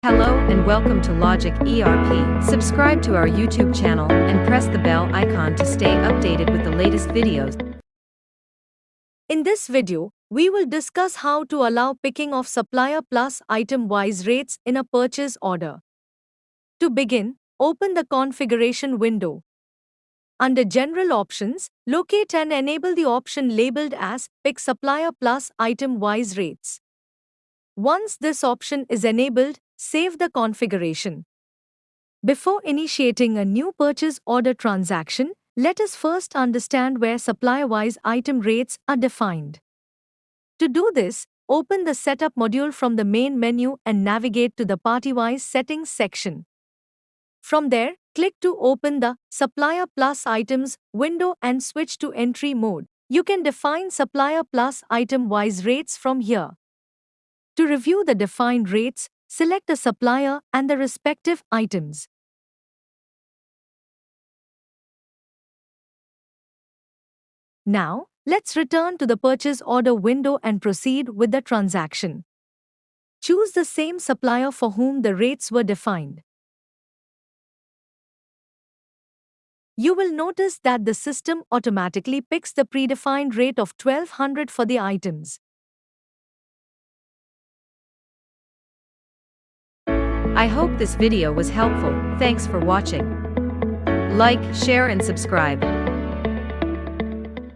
Hello and welcome to Logic ERP. Subscribe to our YouTube channel and press the bell icon to stay updated with the latest videos. In this video, we will discuss how to allow picking of supplier plus item-wise rates in a purchase order. To begin, open the configuration window. Under General Options, locate and enable the option labeled as Pick Supplier plus Item-wise Rates. Once this option is enabled, save the configuration. Before initiating a new purchase order transaction, let us first understand where supplier-wise item rates are defined. To do this, open the Setup module from the main menu and navigate to the Party-wise Settings section. From there, click to open the Supplier Plus Items window and switch to Entry mode. You can define supplier plus item-wise rates from here. To review the defined rates, select the supplier and the respective items. Now, let's return to the purchase order window and proceed with the transaction. Choose the same supplier for whom the rates were defined. You will notice that the system automatically picks the predefined rate of 1200 for the items. I hope this video was helpful. Thanks for watching. Like, share and subscribe.